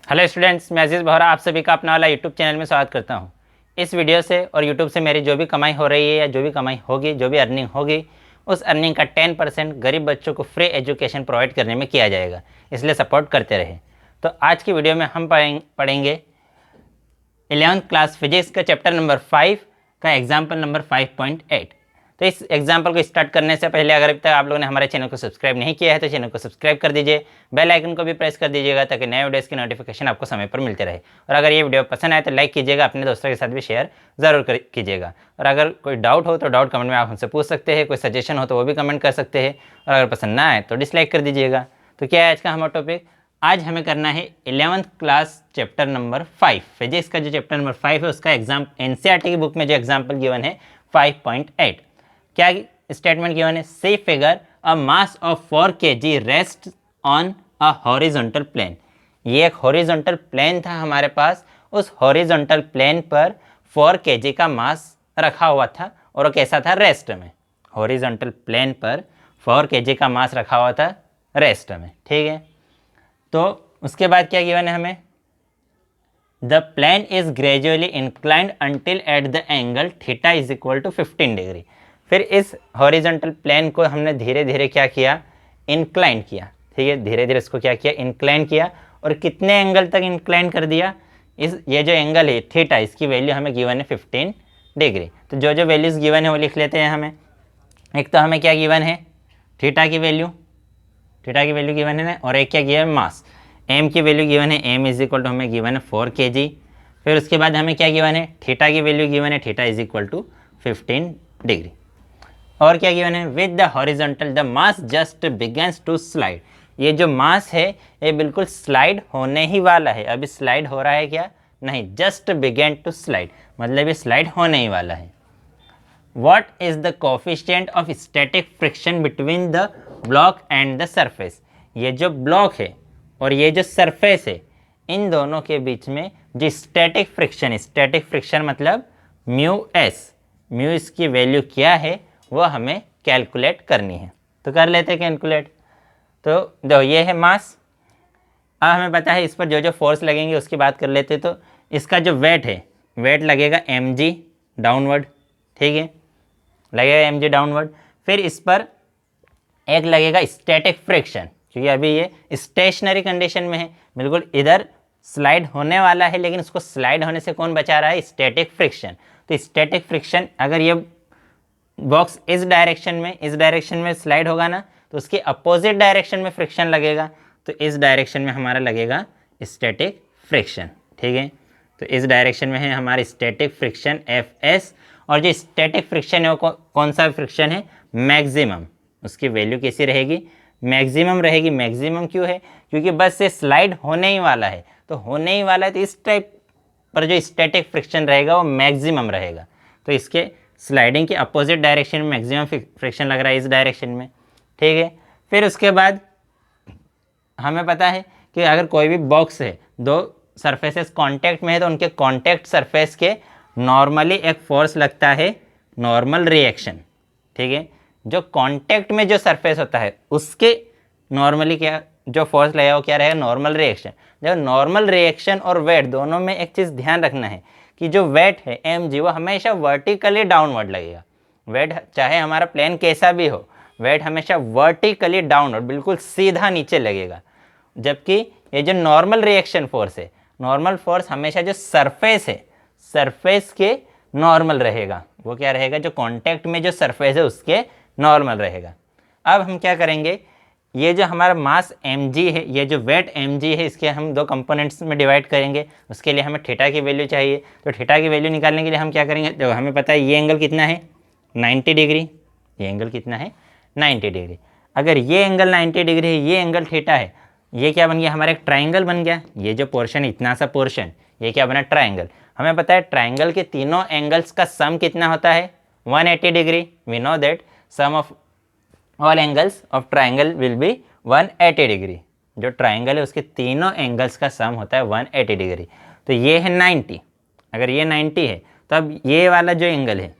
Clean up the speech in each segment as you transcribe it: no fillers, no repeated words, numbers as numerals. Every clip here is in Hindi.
हेलो स्टूडेंट्स, मैं अजीज़ बोहरा आप सभी का अपना वाला यूट्यूब चैनल में स्वागत करता हूं। इस वीडियो से और यूट्यूब से मेरी जो भी कमाई हो रही है या जो भी कमाई होगी, जो भी अर्निंग होगी, उस अर्निंग का 10% गरीब बच्चों को फ्री एजुकेशन प्रोवाइड करने में किया जाएगा। इसलिए सपोर्ट करते रहे। तो आज की वीडियो में हम पढ़ेंगे 11th क्लास फिजिक्स का चैप्टर नंबर 5 का एग्जाम्पल नंबर 5.8। तो इस एग्जाम्पल को स्टार्ट करने से पहले अगर अभी तक आप लोगों ने हमारे चैनल को सब्सक्राइब नहीं किया है तो चैनल को सब्सक्राइब कर दीजिए, बेल आइकन को भी प्रेस कर दीजिएगा ताकि नए वीडियोस की नोटिफिकेशन आपको समय पर मिलते रहे। और अगर ये वीडियो पसंद आए तो लाइक कीजिएगा, अपने दोस्तों के साथ भी शेयर ज़रूर कीजिएगा। और अगर कोई डाउट हो तो डाउट कमेंट में आप हमसे पूछ सकते हैं, कोई सजेशन हो तो वो भी कमेंट कर सकते हैं, और अगर पसंद ना आए तो डिसलाइक कर दीजिएगा। तो क्या है आज का हमारा टॉपिक? आज हमें करना है 11th class chapter number 5 physics का जो चैप्टर नंबर 5 है उसका एग्जाम एनसीईआरटी की बुक में जो एग्जाम्पल गिवन है 5.8। क्या स्टेटमेंट गिवन है? See figure a mass of 4 kg rest on a horizontal plane. ये एक हॉरिजॉन्टल प्लेन था हमारे पास, उस हॉरिजॉन्टल प्लेन पर 4 kg का मास रखा हुआ था और वो कैसा था? रेस्ट में। हॉरिजॉन्टल प्लेन पर 4 kg का मास रखा हुआ था रेस्ट में, ठीक है। तो उसके बाद क्या गिवन है हमें? The plane is gradually inclined until at the angle theta is equal to 15 degree. फिर इस हॉरिजॉन्टल प्लेन को हमने धीरे धीरे क्या किया? इंक्लाइन किया, ठीक है। धीरे धीरे इसको क्या किया? इंक्लाइन किया। और कितने एंगल तक इंक्लाइन कर दिया? ये जो एंगल है थीटा, इसकी वैल्यू हमें गिवन है 15 डिग्री। तो जो जो वैल्यूज़ गिवन है वो लिख लेते हैं हमें। एक तो हमें क्या गिवन है? थीटा की वैल्यू गिवन है ना, और एक क्या गिवन? मास। एम की वैल्यू गिवन है, एम इज इक्वल टू हमें गिवन है 4 kg। फिर उसके बाद हमें क्या गिवन है? थीटा की वैल्यू गिवन है, theta is equal to 15 degree. और क्या गिवन है? With the horizontal the mass just begins to slide. ये जो मास है ये बिल्कुल स्लाइड होने ही वाला है। अभी स्लाइड हो रहा है क्या? नहीं, जस्ट बिगेन टू स्लाइड, मतलब ये स्लाइड होने ही वाला है। What is the coefficient of static friction between the block and the surface? ये जो ब्लॉक है और ये जो सरफेस है, इन दोनों के बीच में जो स्टैटिक फ्रिक्शन है, स्टैटिक फ्रिक्शन मतलब म्यू एस, म्यू इसकी वैल्यू क्या है वो हमें कैलकुलेट करनी है। तो कर लेते हैं कैलकुलेट। तो देखो ये है मास। अब हमें पता है इस पर जो जो फोर्स लगेंगे उसकी बात कर लेते हैं। तो इसका जो वेट है, वेट लगेगा mg डाउनवर्ड, ठीक है, लगेगा mg डाउनवर्ड। फिर इस पर एक लगेगा स्टैटिक फ्रिक्शन, क्योंकि अभी ये स्टेशनरी कंडीशन में है, बिल्कुल इधर स्लाइड होने वाला है, लेकिन उसको स्लाइड होने से कौन बचा रहा है? Static friction. तो स्टैटिक फ्रिक्शन, अगर ये बॉक्स इस डायरेक्शन में स्लाइड होगा ना, तो उसके अपोजिट डायरेक्शन में फ्रिक्शन लगेगा। तो इस डायरेक्शन में हमारा लगेगा स्टैटिक फ्रिक्शन, ठीक है। तो इस डायरेक्शन में है हमारा स्टैटिक फ्रिक्शन Fs। और जो स्टैटिक फ्रिक्शन है वो कौन सा फ्रिक्शन है? मैक्सिमम। उसकी वैल्यू कैसी रहेगी? मैक्सिमम रहेगी। मैक्सिमम क्यों है? क्योंकि बस से स्लाइड होने ही वाला है, तो होने ही वाला है, तो इस टाइप पर जो स्टैटिक फ्रिक्शन रहेगा वो मैक्सिमम रहेगा। तो इसके स्लाइडिंग के अपोजिट डायरेक्शन में मैक्सिमम फ्रिक्शन लग रहा है, इस डायरेक्शन में, ठीक है। फिर उसके बाद हमें पता है कि अगर कोई भी बॉक्स है, दो सरफेसेस कांटेक्ट में है, तो उनके कांटेक्ट सरफेस के नॉर्मली एक फोर्स लगता है, नॉर्मल रिएक्शन, ठीक है। जो कांटेक्ट में जो सरफेस होता है उसके नॉर्मली क्या जो फोर्स लगेगा वो क्या रहेगा? Normal reaction. जब नॉर्मल रिएक्शन और वेट दोनों में एक चीज़ ध्यान रखना है कि जो वेट है mg वो हमेशा वर्टिकली डाउनवर्ड लगेगा। वेट चाहे हमारा प्लेन कैसा भी हो, वेट हमेशा वर्टिकली डाउनवर्ड, बिल्कुल सीधा नीचे लगेगा। जबकि ये जो नॉर्मल रिएक्शन फोर्स है, नॉर्मल फोर्स हमेशा जो सरफेस है, सरफेस के नॉर्मल रहेगा। वो क्या रहेगा? जो कांटेक्ट में जो सरफेस है उसके नॉर्मल रहेगा। अब हम क्या करेंगे? ये जो हमारा मास mg है, ये जो वेट mg है, इसके हम दो कंपोनेंट्स में डिवाइड करेंगे। उसके लिए हमें थीटा की वैल्यू चाहिए। तो थीटा की वैल्यू निकालने के लिए हम क्या करेंगे? जो हमें पता है ये एंगल कितना है? 90 डिग्री। ये एंगल कितना है? 90 डिग्री। अगर ये एंगल 90 डिग्री है, ये एंगल थीटा है, ये क्या बन गया? हमारा एक ट्राइंगल बन गया। ये जो पोर्शन, इतना सा पोर्शन, ये क्या बना? ट्राइंगल। हमें पता है ट्राइंगल के तीनों एंगल्स का सम कितना होता है? 180 degree. We know that sum of all angles of triangle will be 180 degree. जो ट्राइंगल है उसके तीनों एंगल्स का सम होता है 180 डिग्री। तो ये है 90। अगर ये 90 है तो अब ये वाला जो एंगल है,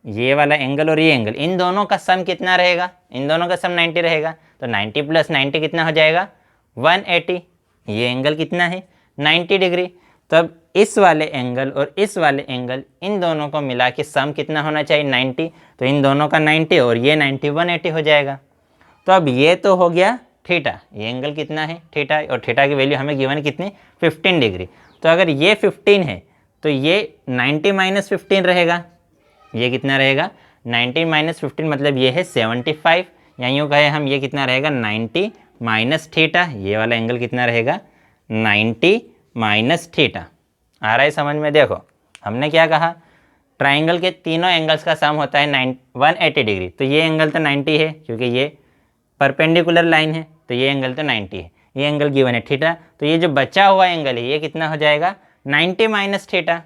ये वाला एंगल और ये एंगल, इन दोनों का सम कितना रहेगा? इन दोनों का सम 90 रहेगा। तो 90 + 90 कितना हो जाएगा? 180। ये एंगल कितना है? 90 डिग्री। तो अब इस वाले एंगल और इस वाले एंगल, इन दोनों को मिला के सम कितना होना चाहिए 90। तो इन दोनों का 90 और ये 90 180 हो जाएगा। तो अब ये तो हो गया थीटा, ये एंगल कितना है थीटा, और थीटा की वैल्यू हमें गिवन कितनी 15 डिग्री। तो अगर ये 15 है तो ये 90 माइनस 15 रहेगा, ये कितना रहेगा 90 माइनस 15 मतलब ये है 75, या यूँ कहे हम ये कितना रहेगा 90 माइनस थीटा, ये वाला एंगल कितना रहेगा 90 माइनस थीटा। आ रहा है समझ में? देखो हमने क्या कहा, ट्राइंगल के तीनों एंगल्स का सम होता है 180 डिग्री। तो ये एंगल तो 90 है क्योंकि ये परपेंडिकुलर लाइन है, तो ये एंगल तो 90 है, ये एंगल गिवन है थीटा। तो ये जो बचा हुआ एंगल है ये कितना हो जाएगा 90 माइनस थीटा।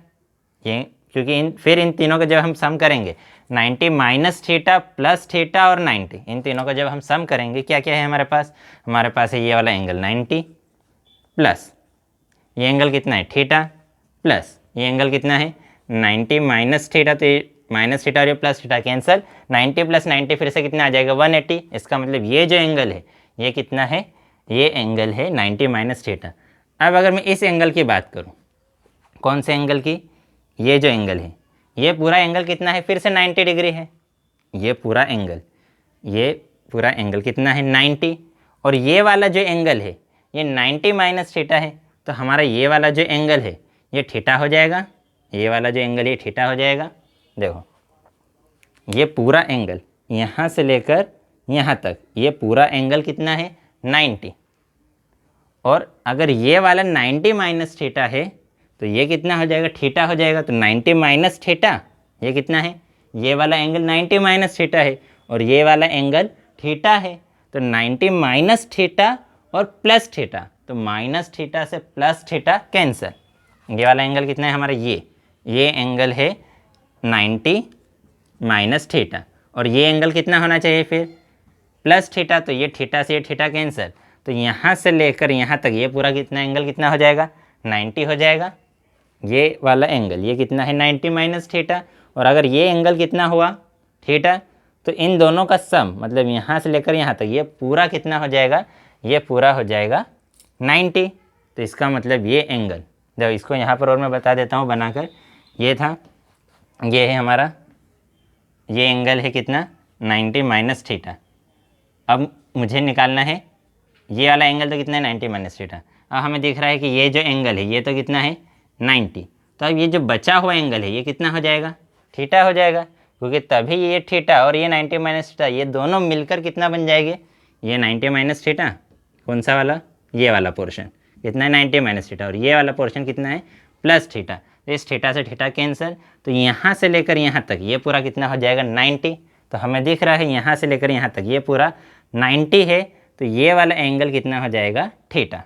ये क्योंकि फिर इन तीनों का जब हम सम करेंगे 90 माइनस थीटा प्लस थीटा और 90, इन तीनों का जब हम सम करेंगे क्या क्या है हमारे पास है ये वाला एंगल 90 प्लस ये एंगल कितना है थीटा प्लस ये एंगल कितना है 90 माइनस थीटा। तो माइनस थीटा और ये प्लस थीटा कैंसल, 90 प्लस 90 फिर से कितना आ जाएगा 180। इसका मतलब ये जो एंगल है ये कितना है, ये एंगल है 90 माइनस थीटा। अब अगर मैं इस एंगल की बात करूँ, कौन से एंगल की, ये जो एंगल है ये पूरा एंगल कितना है फिर से 90 डिग्री है। ये पूरा एंगल कितना है 90, और ये वाला जो एंगल है ये 90 माइनस थीटा है। तो हमारा ये वाला जो एंगल है ये थीटा हो जाएगा, ये वाला जो एंगल है थीटा हो जाएगा। देखो ये पूरा एंगल यहाँ से लेकर यहाँ तक ये पूरा एंगल कितना है 90, और अगर ये वाला 90 माइनस थीटा है तो ये कितना हो जाएगा थीटा हो जाएगा। तो 90 माइनस थीटा ये कितना है, ये वाला एंगल 90 माइनस थीटा है और ये वाला एंगल थीटा है। तो 90 माइनस थीटा और प्लस थीटा, तो माइनस थीटा से प्लस थीटा कैंसल। ये वाला एंगल कितना है हमारा, ये एंगल है 90 माइनस थीटा, और ये एंगल कितना होना चाहिए फिर प्लस थीटा। तो ये थीटा से ये थीटा कैंसल, तो यहाँ से लेकर यहाँ तक ये पूरा कितना एंगल कितना हो जाएगा 90 हो जाएगा। ये वाला एंगल ये कितना है 90 माइनस थीटा, और अगर ये एंगल कितना हुआ थीटा, तो इन दोनों का सम मतलब यहाँ से लेकर यहाँ तक ये पूरा कितना हो जाएगा, ये पूरा हो जाएगा 90। तो इसका मतलब ये एंगल, देखो इसको यहाँ पर और मैं बता देता हूँ बनाकर, ये था, ये है हमारा, ये एंगल है कितना 90 माइनस थीटा। अब मुझे निकालना है ये वाला एंगल तो कितना है 90 माइनस थीटा। अब हमें दिख रहा है कि ये जो एंगल है ये तो कितना है 90, तो अब ये जो बचा हुआ एंगल है ये कितना हो जाएगा थीटा हो जाएगा, क्योंकि तभी ये थीटा और ये 90 माइनस थीटा ये दोनों मिलकर कितना बन जाएंगे, ये 90 माइनस थीटा, कौन सा वाला, ये वाला पोर्शन कितना है 90 माइनस थीटा, और ये वाला पोर्शन कितना है प्लस थीटा। तो इस थीटा से थीटा कैंसिल, तो यहाँ से लेकर यहाँ तक ये पूरा कितना हो जाएगा 90। तो हमें दिख रहा है यहाँ से लेकर यहाँ तक ये पूरा 90 है, तो ये वाला एंगल कितना हो जाएगा थीटा।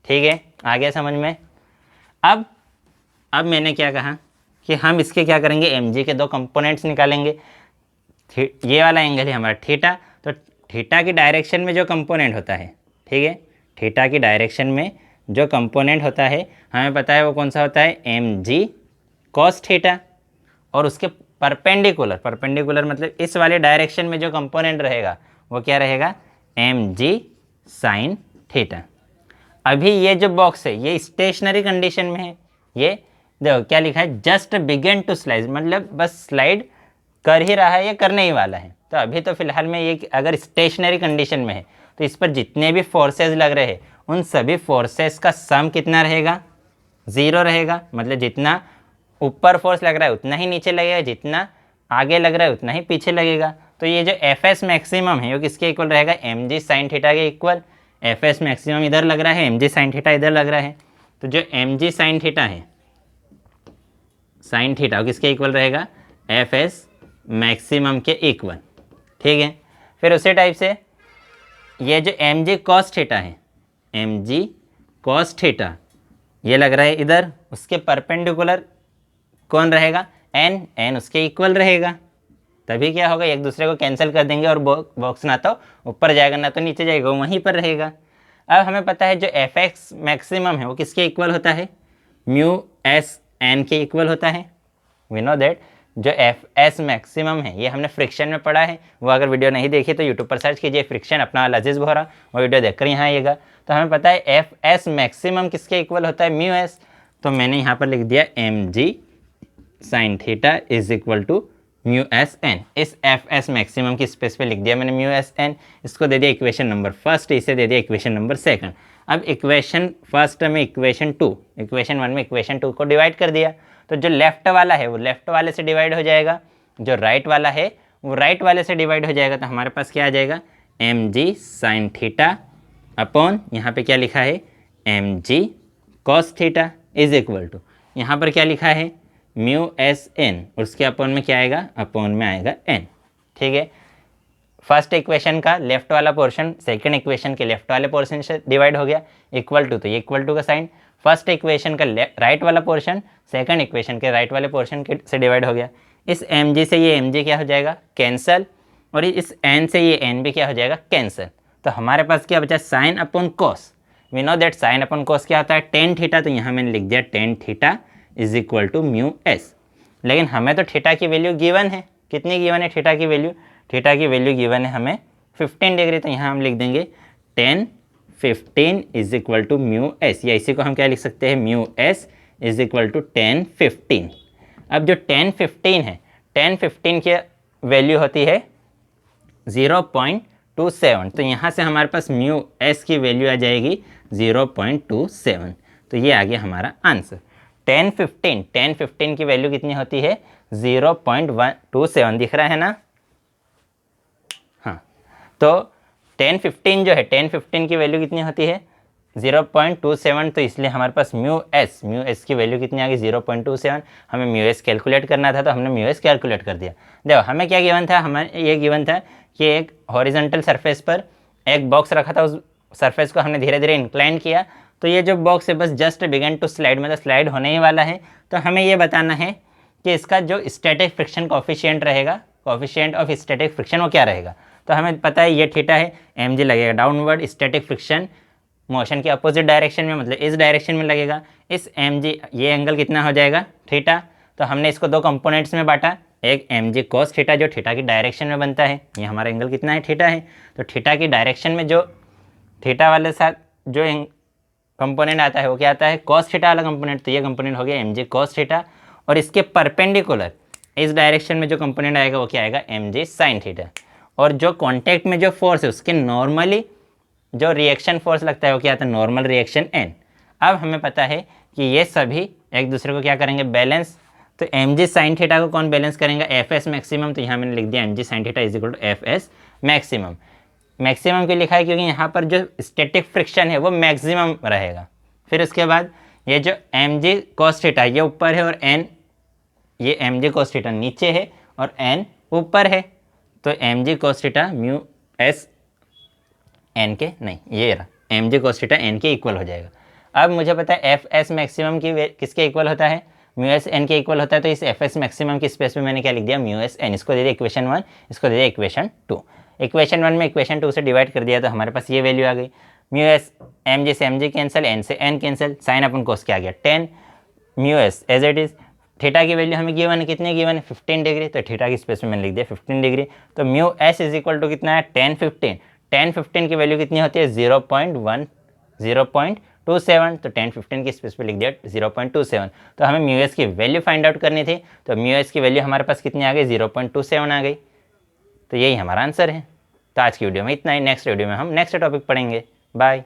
ठीक है, आ गया समझ में। अब मैंने क्या कहा कि हम इसके क्या करेंगे, mg के दो कंपोनेंट्स निकालेंगे। ये वाला एंगल है हमारा थीटा, तो थीटा की डायरेक्शन में जो कंपोनेंट होता है, ठीक है, थीटा की डायरेक्शन में जो कंपोनेंट होता है हमें पता है वो कौन सा होता है mg cos थीटा, और उसके परपेंडिकुलर मतलब इस वाले डायरेक्शन में जो कंपोनेंट रहेगा वो क्या रहेगा mg sin थीटा। अभी ये जो बॉक्स है ये स्टेशनरी कंडीशन में है, ये देखो क्या लिखा है जस्ट बिगिन टू स्लाइड, मतलब बस स्लाइड कर ही रहा है, ये करने ही वाला है। तो अभी तो फिलहाल में ये अगर स्टेशनरी कंडीशन में है तो इस पर जितने भी फोर्सेस लग रहे हैं उन सभी फोर्सेस का सम कितना रहेगा 0 रहेगा, मतलब जितना ऊपर फोर्स लग रहा है उतना ही नीचे लगेगा, जितना आगे लग रहा है उतना ही पीछे लगेगा। तो ये जो एफ एस मैक्सिमम है वो किसके इक्वल रहेगा mg sin थीटा के इक्वल। एफ एस मैक्सिमम इधर लग रहा है, mg sin थीटा इधर लग रहा है, तो जो mg sin थीटा है sin थीटा किसके इक्वल रहेगा एफ एस मैक्सिमम के इक्वल। ठीक है, फिर उसी टाइप से ये जो mg cos थीटा है, mg cos थीटा ये लग रहा है इधर, उसके परपेंडिकुलर कौन रहेगा n उसके इक्वल रहेगा। तभी क्या होगा एक दूसरे को कैंसिल कर देंगे और बॉक्स ना तो ऊपर जाएगा ना तो नीचे जाएगा, वहीं पर रहेगा। अब हमें पता है जो एफ एक्स मैक्सिमम है वो किसके इक्वल होता है म्यू एस एन के इक्वल होता है। वी नो दैट जो एफ एस मैक्सिमम है ये हमने फ्रिक्शन में पढ़ा है, वो अगर वीडियो नहीं देखी तो यूट्यूब पर सर्च कीजिए फ्रिक्शन अपना लजीज बोहरा, वो वीडियो देखकर यहाँ आइएगा। तो हमें पता है एफ एस मैक्सिमम किसके इक्वल होता है, म्यू एस। तो मैंने यहाँ पर लिख दिया M G sine theta is equal to mu S N. इस एफ एस मैक्सिमम की स्पेस पे लिख दिया मैंने म्यू एस एन। इसको दे दिया इक्वेशन नंबर फर्स्ट, इसे दे दिया इक्वेशन नंबर सेकंड। अब इक्वेशन फर्स्ट में इक्वेशन टू, इक्वेशन वन में इक्वेशन टू को डिवाइड कर दिया, तो जो लेफ्ट वाला है वो लेफ्ट वाले से डिवाइड हो जाएगा, जो राइट वाला है वो राइट वाले से डिवाइड हो जाएगा। तो हमारे पास क्या आ जाएगा, एम जी साइन थीटा अपॉन यहाँ पे क्या लिखा है, M ji cos theta is equal to यहाँ पर क्या लिखा है, म्यू एस एन, उसके अपॉन में क्या आएगा, अपॉन में आएगा एन। ठीक है, फर्स्ट इक्वेशन का लेफ्ट वाला पोर्शन सेकंड इक्वेशन के लेफ्ट वाले पोर्शन से डिवाइड हो गया, इक्वल टू, तो ये इक्वल टू का साइन फर्स्ट इक्वेशन का राइट वाला पोर्शन सेकंड इक्वेशन के राइट वाले पोर्शन के से डिवाइड हो गया। इस एम जी से ये एम जी क्या हो जाएगा, कैंसल, और इस एन से ये एन भी क्या हो जाएगा, कैंसल। तो हमारे पास क्या बचा, sine upon cos. We know that sine upon cos क्या होता है, टेन थीटा। तो यहाँ मैंने लिख दिया tan theta is equal to mu S. लेकिन हमें तो थीटा की वैल्यू गिवन है, कितनी गिवन है थीटा की वैल्यू, थीटा की वैल्यू गिवन है हमें 15 डिग्री। तो यहाँ हम लिख देंगे 10-15 is equal to mu s, या इसी को हम क्या लिख सकते हैं, mu s is equal to 10-15। अब जो 10-15 है, 10-15 की वैल्यू होती है 0.27। तो यहाँ से हमारे पास म्यू एस की वैल्यू आ जाएगी 0.27। तो ये आ गया हमारा आंसर। 10-15 की वैल्यू कितनी होती है, 0.127, दिख रहा है ना। हाँ, तो 10-15 जो है, 10-15 की वैल्यू कितनी होती है, 0.27। तो इसलिए हमारे पास म्यू एस की वैल्यू कितनी आ गई, 0.27। हमें म्यू एस कैलकुलेट करना था, तो हमने म्यू एस कैलकुलेट कर दिया। देखो हमें क्या गिवन था, हमें ये गिवन था कि एक हॉरिजॉन्टल सरफेस पर एक बॉक्स रखा था, उस सरफेस को हमने धीरे धीरे इंक्लाइन किया, तो ये जो बॉक्स है बस जस्ट बिगन टू स्लाइड, मतलब स्लाइड होने ही वाला है। तो हमें ये बताना है कि इसका जो स्टैटिक फ्रिक्शन कोफिशिएंट रहेगा, कोफिशिएंट ऑफ स्टैटिक फ्रिक्शन वो क्या रहेगा। तो हमें पता है ये थीटा है, एम जी लगेगा डाउनवर्ड, स्टैटिक फ्रिक्शन मोशन के अपोजिट डायरेक्शन में, मतलब इस डायरेक्शन में लगेगा। इस एम जी, ये एंगल कितना हो जाएगा, थीटा। तो हमने इसको दो कंपोनेंट्स में बांटा, एक एम जी कॉस थीटा जो थीटा की डायरेक्शन में बनता है, ये हमारा एंगल कितना है, थीटा है। तो थीटा की डायरेक्शन में जो थीटा वाले साथ जो कंपोनेंट आता है वो क्या आता है, कॉस थीटा वाला कंपोनेंट। तो ये कंपोनेंट हो गया एम जी कॉस थीटा, और इसके परपेंडिकुलर इस डायरेक्शन में जो कंपोनेंट आएगा वो क्या आएगा, एम जी साइन थीटा। और जो कॉन्टैक्ट में जो फोर्स है उसके नॉर्मली जो रिएक्शन फोर्स लगता है वो क्या आता है, नॉर्मल रिएक्शन एन। अब हमें पता है कि ये सभी एक दूसरे को क्या करेंगे, बैलेंस। तो एम जी साइन थीटा को कौन बैलेंस करेंगे, एफ एस मैक्सिमम। तो यहाँ मैंने लिख दिया M G sine theta is equal to f S maximum. Maximum क्यों लिखा है, क्योंकि यहाँ पर जो स्टैटिक फ्रिक्शन है वो मैक्सिमम रहेगा। फिर उसके बाद ये जो एम जी कॉस थीटा ये ऊपर है, और एन, ये एम जी कॉस थीटा नीचे है और एन ऊपर है। तो एम जी cos theta mu S n के, नहीं ये रहा, एम जी कॉस थीटा एन के इक्वल हो जाएगा। अब मुझे पता है एफ एस मैक्सिमम की किसके इक्वल होता है, म्यू एस एन के इक्वल होता है। तो इस एफ एस मैक्सिमम की स्पेस में मैंने क्या लिख दिया, म्यू एस एन। इसको दे दिया इक्वेशन 1, इसको दे दिया इक्वेशन 2। इक्वेशन 1 में इक्वेशन 2 से डिवाइड कर दिया तो हमारे पास ये वैल्यू आ गई, म्यू एस एम जी से एम जी कैंसिल, एन से एन कैंसिल, साइन अपन कोस क्या आ गया 10, mu s as it is. थीटा की वैल्यू हमें गिवन है, कितनी गिवन है, 15 डिग्री। तो थीटा की स्पेस में मैंने लिख दिया 15 डिग्री। तो mu s is equal to कितना है, 10-15 की वैल्यू कितनी होती है, 0.27। तो 10-15 की स्पेस पे लिख दिया 0.27। तो हमें म्यू एस की वैल्यू फाइंड आउट करनी थी, तो म्यू एस की वैल्यू हमारे पास कितनी आ गई, 0.27 आ गई। तो यही हमारा आंसर है। तो आज की वीडियो में इतना ही, नेक्स्ट वीडियो में हम नेक्स्ट टॉपिक पढ़ेंगे। बाय।